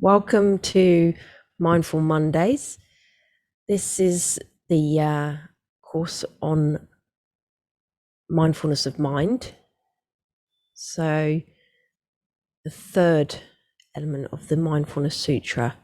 Welcome to Mindful Mondays. This is the course on mindfulness of mind. So the third element of the Mindfulness Sutra.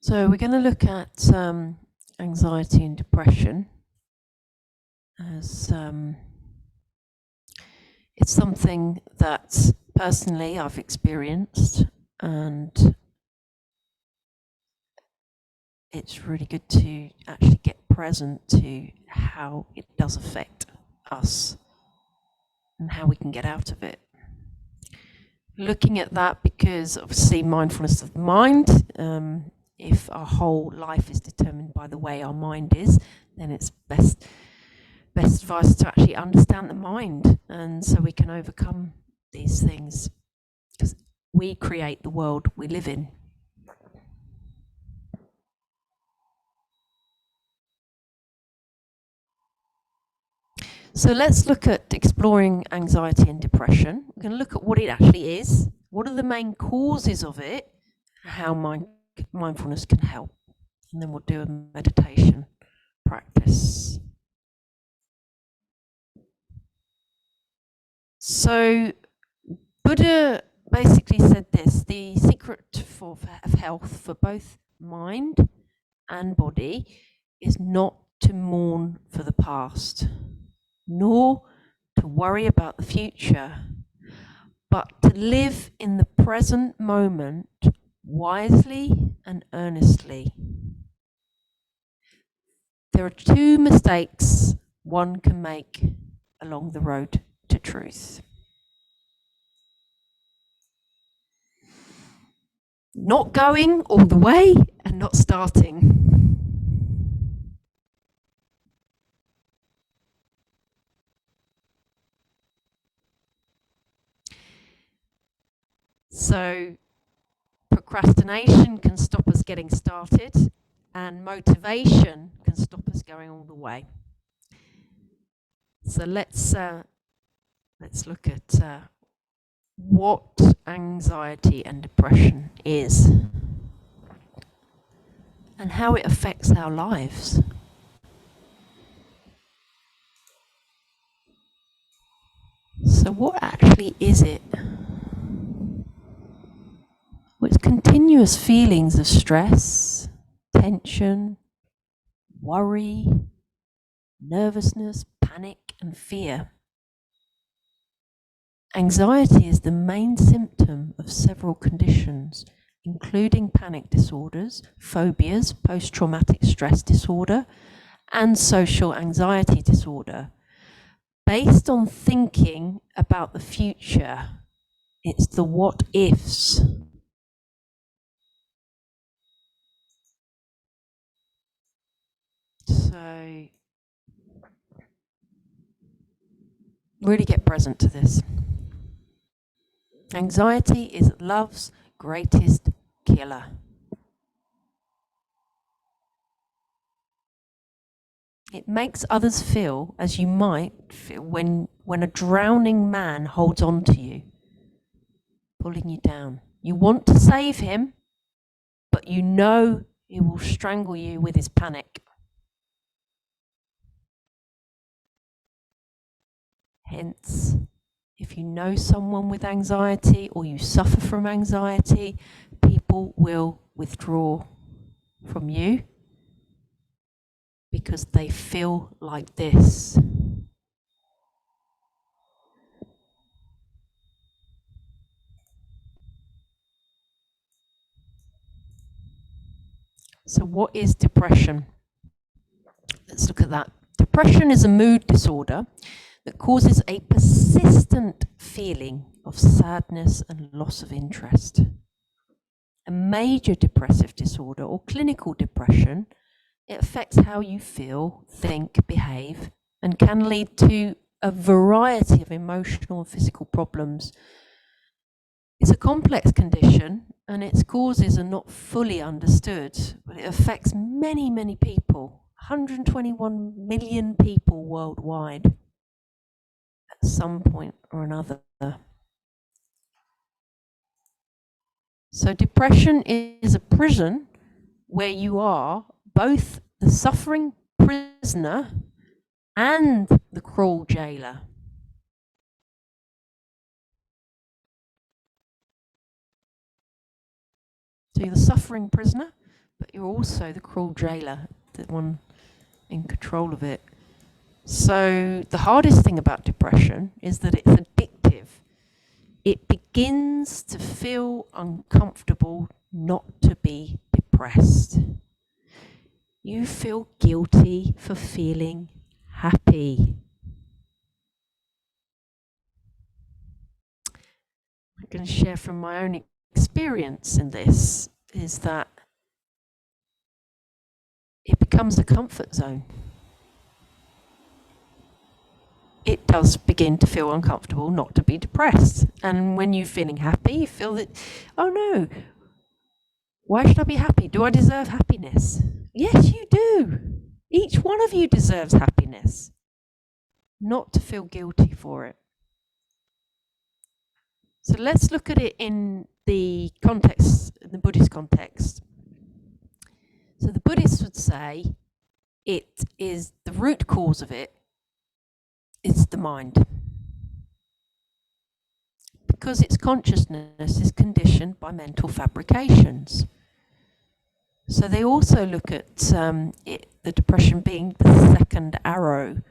So we're going to look at anxiety and depression as it's something that personally I've experienced, and it's really good to actually get present to how it does affect us and how we can get out of it. Looking at that because obviously mindfulness of the mind, if our whole life is determined by the way our mind is, then it's best advice to actually understand the mind, and so we can overcome these things, because we create the world we live in. So let's look at exploring anxiety and depression. We're going to look at what it actually is, what are the main causes of it, how mindfulness can help, and then we'll do a meditation practice. So Buddha basically said this: the secret of health for both mind and body is not to mourn for the past, nor to worry about the future, but to live in the present moment wisely and earnestly. There are two mistakes one can make along the road to truth. Not going all the way and not starting. So procrastination can stop us getting started, and motivation can stop us going all the way. So let's look at what anxiety and depression is and how it affects our lives. So what actually is it? Well, it's continuous feelings of stress, tension, worry, nervousness, panic, and fear. Anxiety is the main symptom of several conditions, including panic disorders, phobias, post-traumatic stress disorder, and social anxiety disorder. Based on thinking about the future, it's the what ifs. So really get present to this. Anxiety is love's greatest killer. It makes others feel as you might feel when a drowning man holds on to you, pulling you down. You want to save him, but you know he will strangle you with his panic. Hence, if you know someone with anxiety or you suffer from anxiety, people will withdraw from you because they feel like this. So what is depression? Let's look at that. Depression is a mood disorder that causes a persistent feeling of sadness and loss of interest. A major depressive disorder or clinical depression, it affects how you feel, think, behave, and can lead to a variety of emotional and physical problems. It's a complex condition and its causes are not fully understood, but it affects many, many people, 121 million people worldwide at some point or another. So depression is a prison where you are both the suffering prisoner and the cruel jailer. So you're the suffering prisoner, but you're also the cruel jailer, the one in control of it. So the hardest thing about depression is that it's addictive. It begins to feel uncomfortable not to be depressed. You feel guilty for feeling happy. I'm going to share from my own experience in this is that it becomes a comfort zone. It does begin to feel uncomfortable not to be depressed. And when you're feeling happy, you feel that, oh no, why should I be happy? Do I deserve happiness? Yes, you do. Each one of you deserves happiness. Not to feel guilty for it. So let's look at it in the context, the Buddhist context. So the Buddhists would say it is the root cause of it is the mind. Because its consciousness is conditioned by mental fabrications. So they also look at the depression being the second arrow.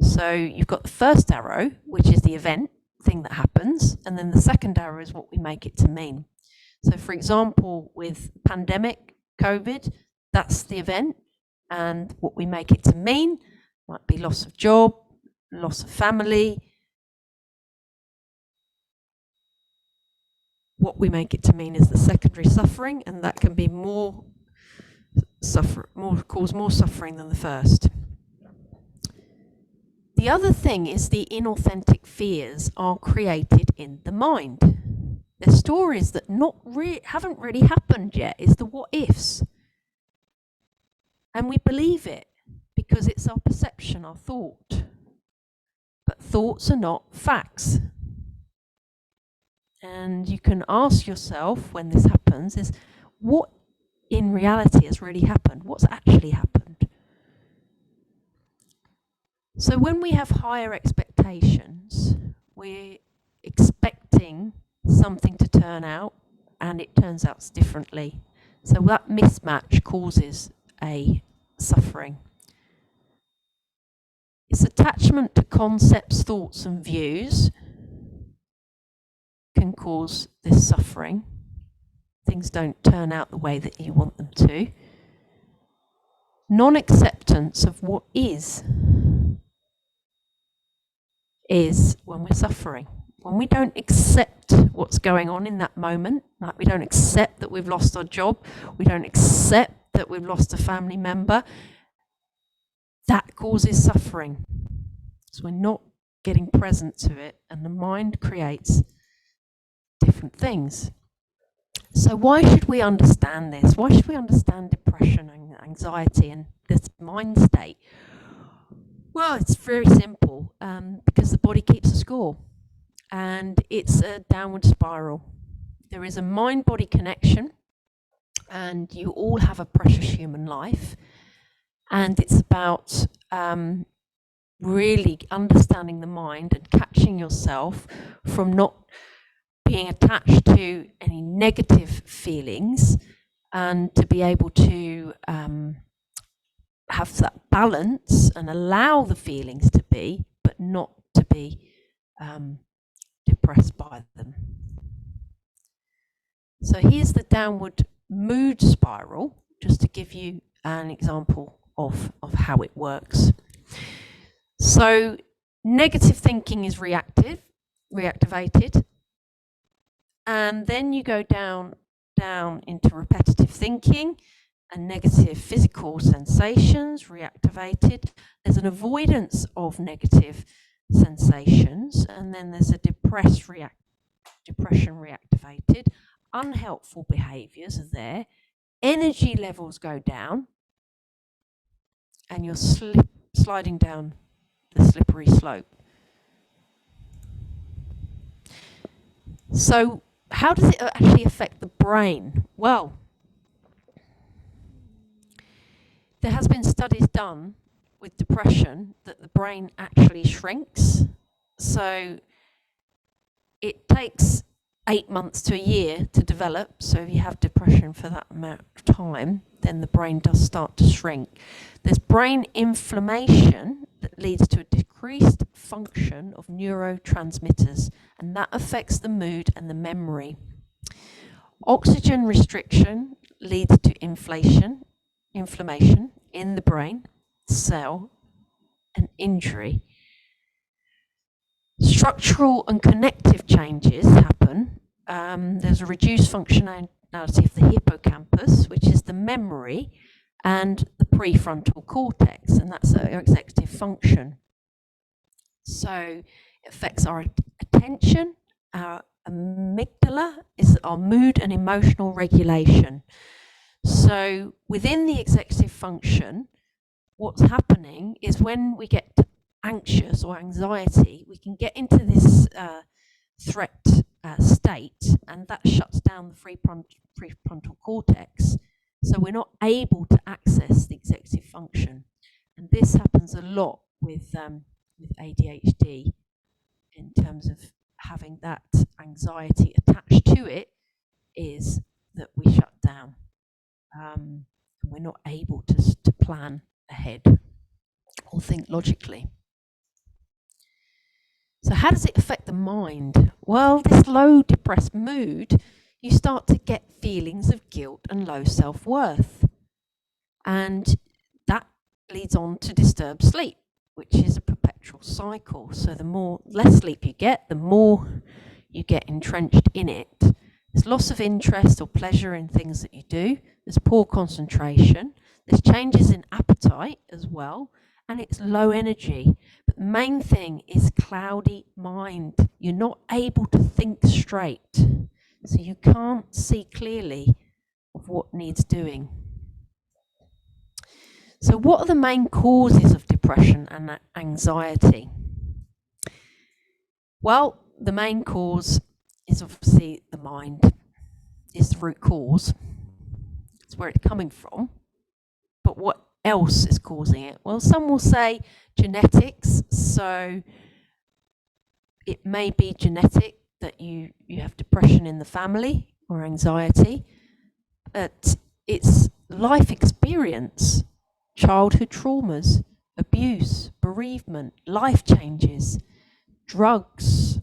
So you've got the first arrow, which is the event, thing that happens, and then the second arrow is what we make it to mean. So for example, with pandemic, COVID, that's the event, and what we make it to mean might be loss of job, loss of family. What we make it to mean is the secondary suffering, and that can be cause more suffering than the first. The other thing is the inauthentic fears are created in the mind. The stories that haven't really happened yet is the what ifs. And we believe it because it's our perception, our thought. But thoughts are not facts. And you can ask yourself when this happens is what in reality has really happened? What's actually happened? So when we have higher expectations, we're expecting something to turn out and it turns out differently. So that mismatch causes a suffering. It's attachment to concepts, thoughts and views can cause this suffering. Things don't turn out the way that you want them to. Non-acceptance of what is when we're suffering. When we don't accept what's going on in that moment, like we don't accept that we've lost our job, we don't accept that we've lost a family member, that causes suffering. So we're not getting present to it, and the mind creates different things. So why should we understand this? Why should we understand depression and anxiety and this mind state? Well, it's very simple, because the body keeps a score, and it's a downward spiral. There is a mind-body connection, and you all have a precious human life, and it's about really understanding the mind and catching yourself from not being attached to any negative feelings, and to be able to have that balance and allow the feelings to be, but not to be depressed by them. So here's the downward mood spiral, just to give you an example of how it works. So negative thinking is reactive. reactivated. And then you go down into repetitive thinking and negative physical sensations reactivated. There's an avoidance of negative sensations, and then there's a depression reactivated. Unhelpful behaviors are there. Energy levels go down, and you're sliding down the slippery slope. So how does it actually affect the brain? Well, there has been studies done with depression that the brain actually shrinks. So it takes 8 months to a year to develop. So if you have depression for that amount of time, then the brain does start to shrink. There's brain inflammation that leads to a decreased function of neurotransmitters, and that affects the mood and the memory. Oxygen restriction leads to inflammation in the brain cell and injury. Structural and connective changes happen. There's a reduced functionality of the hippocampus, which is the memory, and the prefrontal cortex, and that's our executive function. So it affects our attention. Our amygdala is our mood and emotional regulation. So within the executive function, what's happening is when we get anxious or anxiety, we can get into this threat state, and that shuts down the prefrontal cortex. So we're not able to access the executive function. And this happens a lot with ADHD in terms of having that anxiety attached to it, is that we shut down. And we're not able to plan ahead or think logically. So how does it affect the mind? Well, this low depressed mood, you start to get feelings of guilt and low self-worth. And that leads on to disturbed sleep, which is a perpetual cycle. So the less sleep you get, the more you get entrenched in it. There's loss of interest or pleasure in things that you do. There's poor concentration. There's changes in appetite as well. And it's low energy. But the main thing is cloudy mind. You're not able to think straight. So you can't see clearly of what needs doing. So what are the main causes of depression and anxiety? Well, the main cause is obviously the mind, is the root cause. It's where it's coming from. But what else is causing it? Well, some will say genetics. So it may be genetic that you have depression in the family or anxiety, but it's life experience, childhood traumas, abuse, bereavement, life changes, drugs,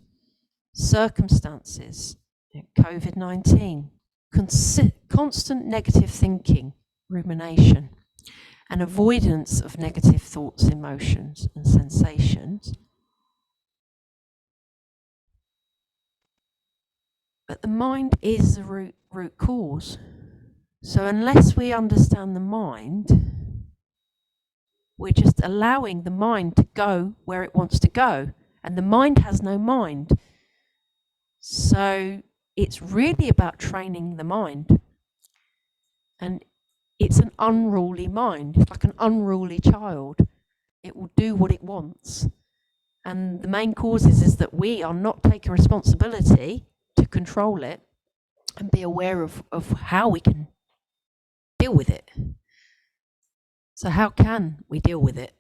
circumstances, COVID-19, constant negative thinking, rumination, and avoidance of negative thoughts, emotions, and sensations. But the mind is the root cause. So unless we understand the mind, we're just allowing the mind to go where it wants to go. And the mind has no mind. So it's really about training the mind. And it's an unruly mind. It's like an unruly child. It will do what it wants. And the main causes is that we are not taking responsibility to control it and be aware of how we can deal with it. So how can we deal with it?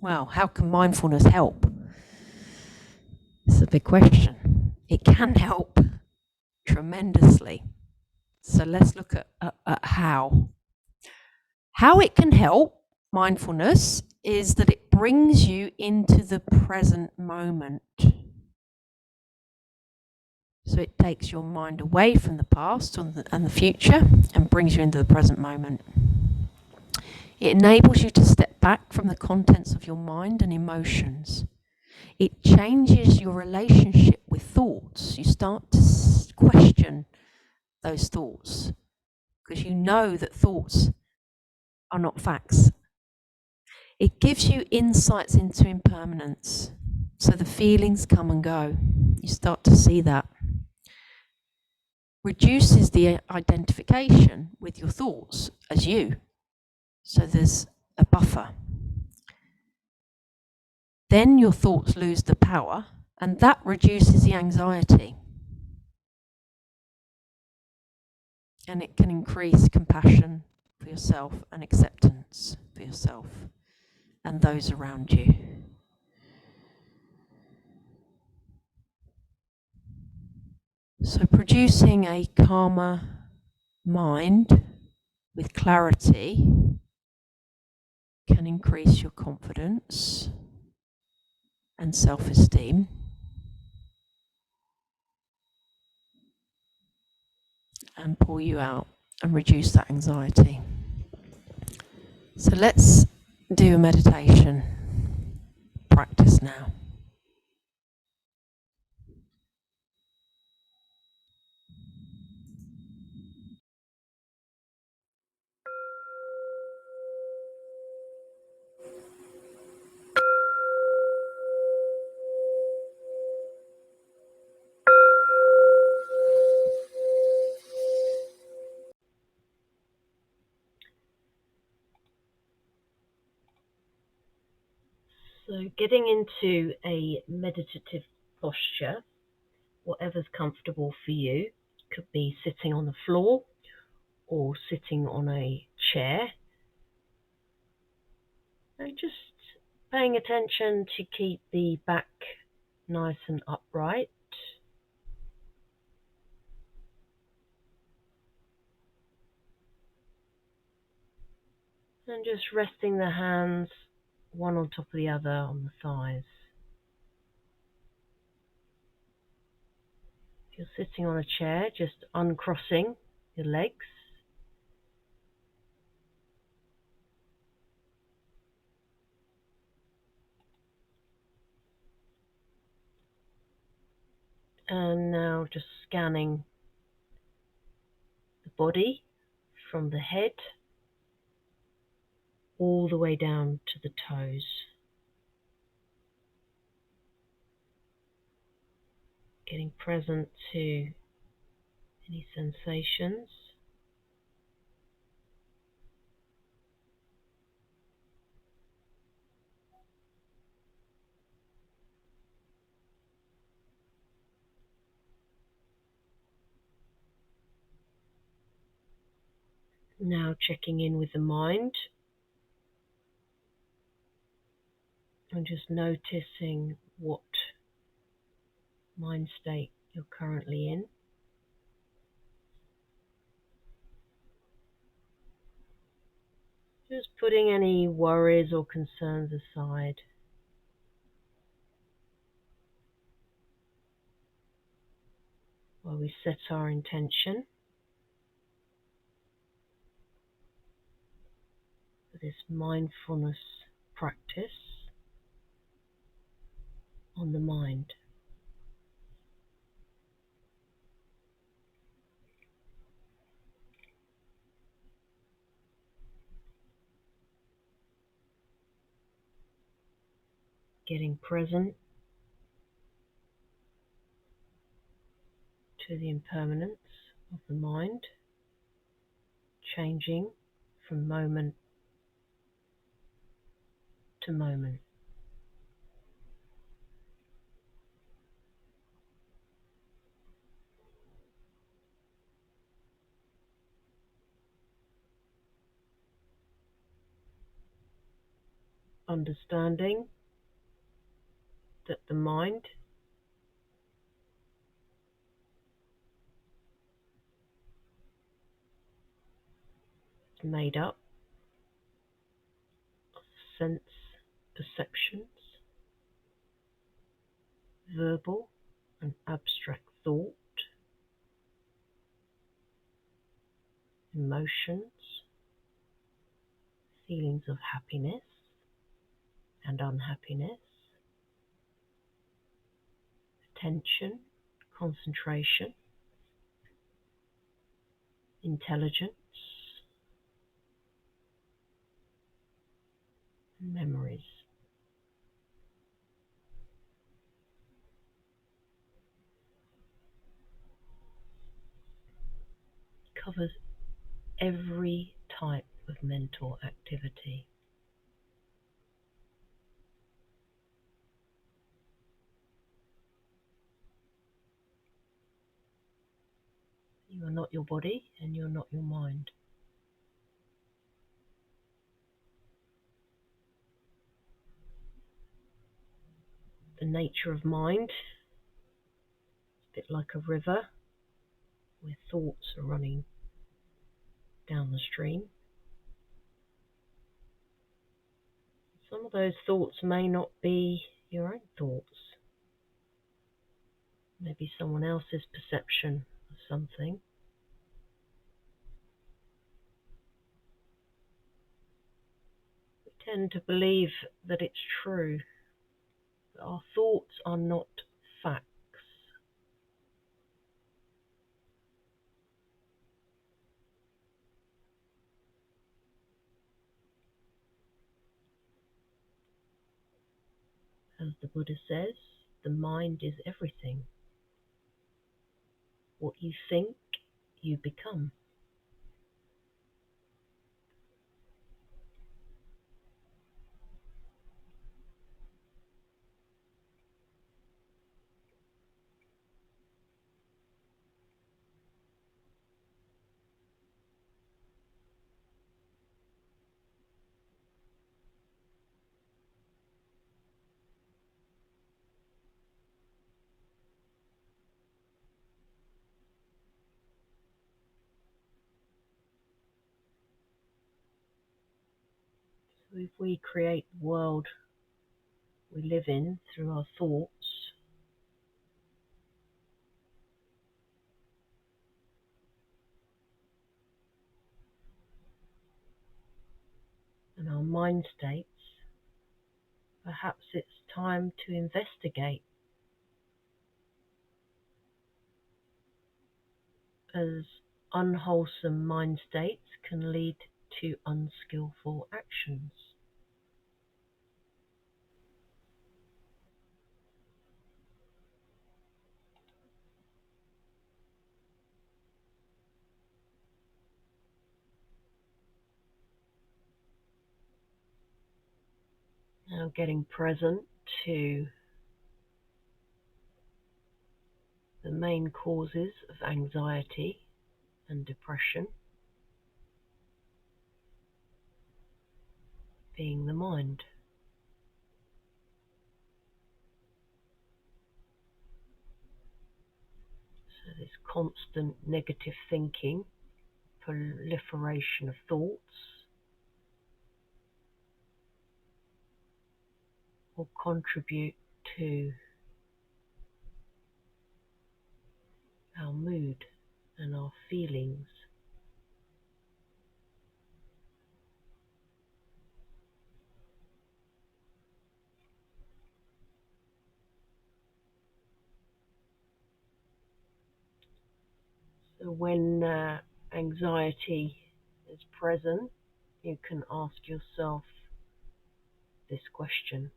Well, how can mindfulness help? It's a big question. It can help tremendously. So let's look at how. How it can help mindfulness is that it brings you into the present moment. So it takes your mind away from the past and the future and brings you into the present moment. It enables you to step back from the contents of your mind and emotions. It changes your relationship with thoughts. You start to question those thoughts because you know that thoughts are not facts. It gives you insights into impermanence. So the feelings come and go. You start to see that. Reduces the identification with your thoughts as you. So there's a buffer. Then your thoughts lose the power, and that reduces the anxiety. And it can increase compassion for yourself and acceptance for yourself and those around you. So producing a calmer mind with clarity can increase your confidence and self-esteem. And pull you out and reduce that anxiety. So let's do a meditation practice now. So getting into a meditative posture, whatever's comfortable for you, could be sitting on the floor or sitting on a chair. And just paying attention to keep the back nice and upright. And just resting the hands one on top of the other on the thighs. If you're sitting on a chair, just uncrossing your legs. And now just scanning the body from the head all the way down to the toes. Getting present to any sensations. Now checking in with the mind and just noticing what mind state you're currently in. Just putting any worries or concerns aside. While we set our intention for this mindfulness practice on the mind. Getting present to the impermanence of the mind, changing from moment to moment. Understanding that the mind is made up of sense perceptions, verbal and abstract thought, emotions, feelings of happiness and unhappiness, attention concentration, intelligence, and memories. Covers every type of mental activity. You are not your body and you're not your mind. The nature of mind is a bit like a river where thoughts are running down the stream. Some of those thoughts may not be your own thoughts. Maybe someone else's perception of something. We tend to believe that it's true, but our thoughts are not facts. As the Buddha says, the mind is everything. What you think, you become. So if we create the world we live in through our thoughts, and our mind states, perhaps it's time to investigate, as unwholesome mind states can lead to unskillful actions. Now getting present to the main causes of anxiety and depression, being the mind. So this constant negative thinking, proliferation of thoughts, will contribute to our mood and our feelings. So when anxiety is present, you can ask yourself this question: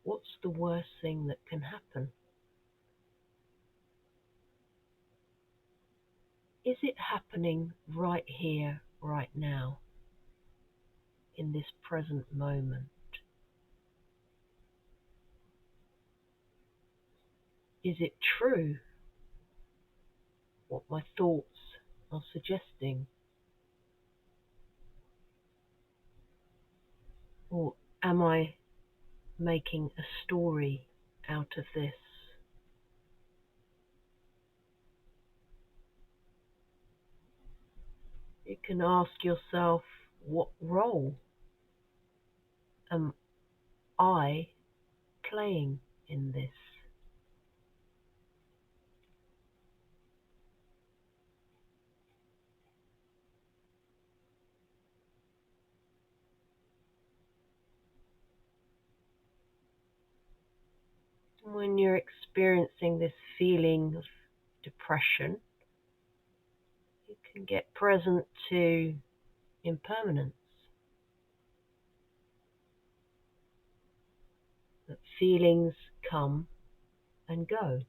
what's the worst thing that can happen? Is it happening right here, right now, in this present moment? Is it true what my thoughts are suggesting? Or am I making a story out of this? You can ask yourself, what role am I playing in this? When you're experiencing this feeling of depression, you can get present to impermanence. That feelings come and go.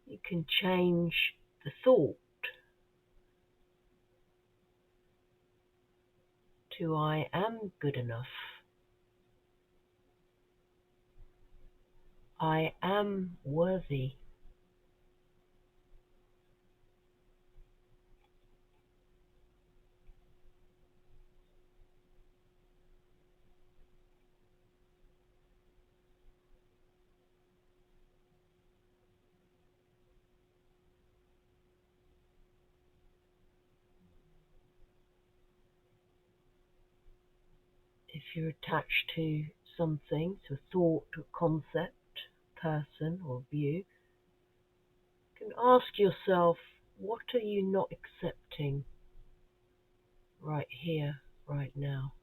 You can change the thought to I am good enough. I am worthy. If you're attached to something, to a thought, to a concept, person or view, you can ask yourself, what are you not accepting right here, right now?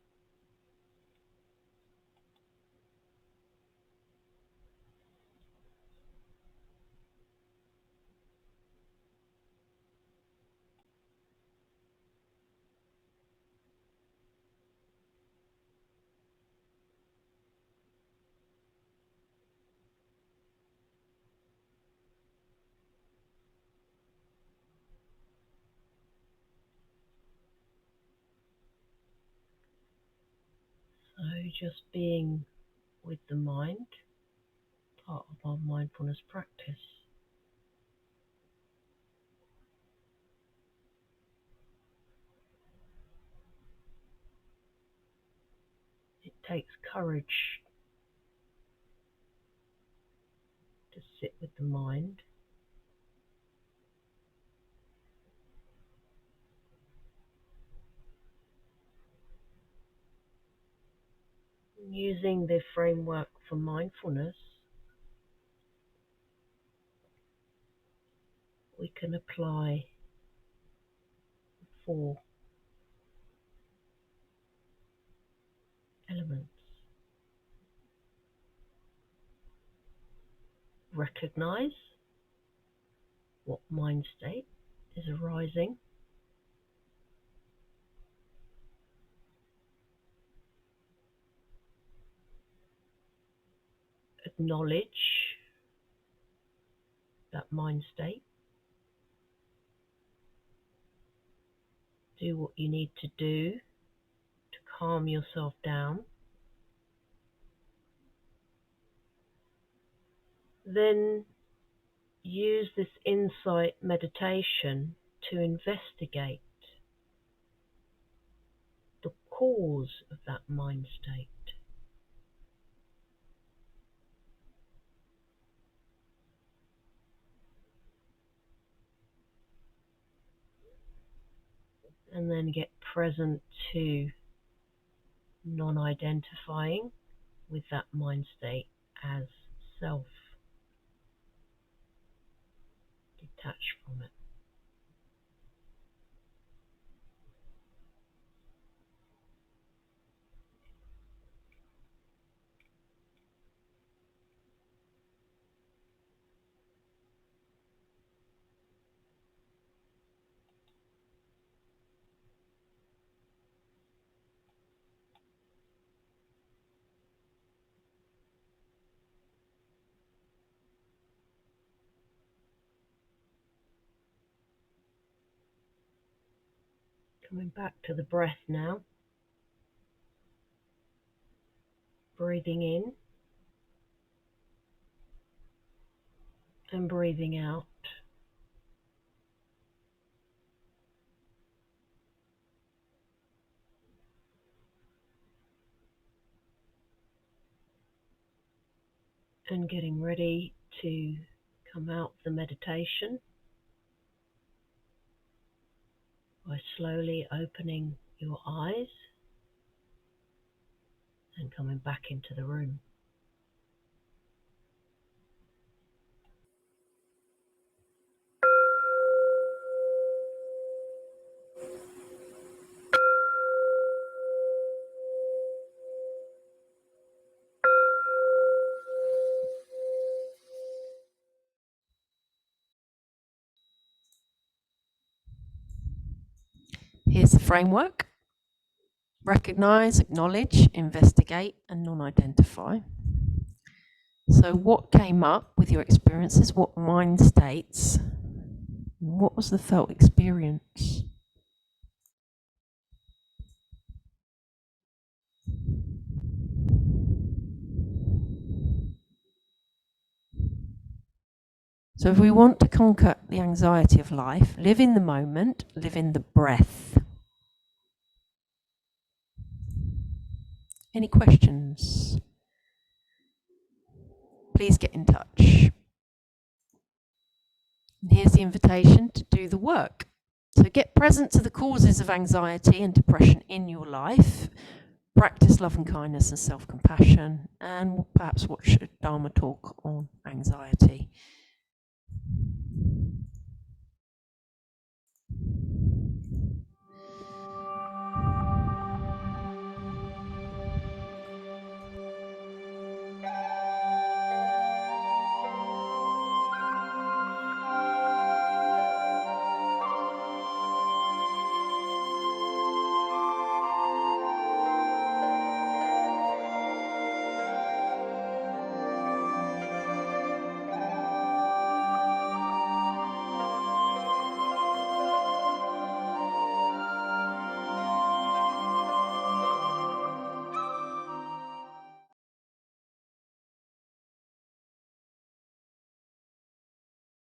So just being with the mind, part of our mindfulness practice. It takes courage to sit with the mind. Using the framework for mindfulness, we can apply 4 elements. Recognize what mind state is arising. Acknowledge that mind state. Do what you need to do to calm yourself down. Then use this insight meditation to investigate the cause of that mind state. And then get present to non-identifying with that mind state as self. Detach from it. Coming back to the breath now. Breathing in and breathing out. And getting ready to come out of the meditation by slowly opening your eyes. and coming back into the room. Here's the framework. Recognize, acknowledge, investigate, and non-identify. So what came up with your experiences? What mind states? What was the felt experience? So if we want to conquer the anxiety of life, live in the moment, live in the breath. Any questions? Please get in touch. And here's the invitation to do the work. So get present to the causes of anxiety and depression in your life. Practice love and kindness and self-compassion, and perhaps watch a Dharma talk on anxiety.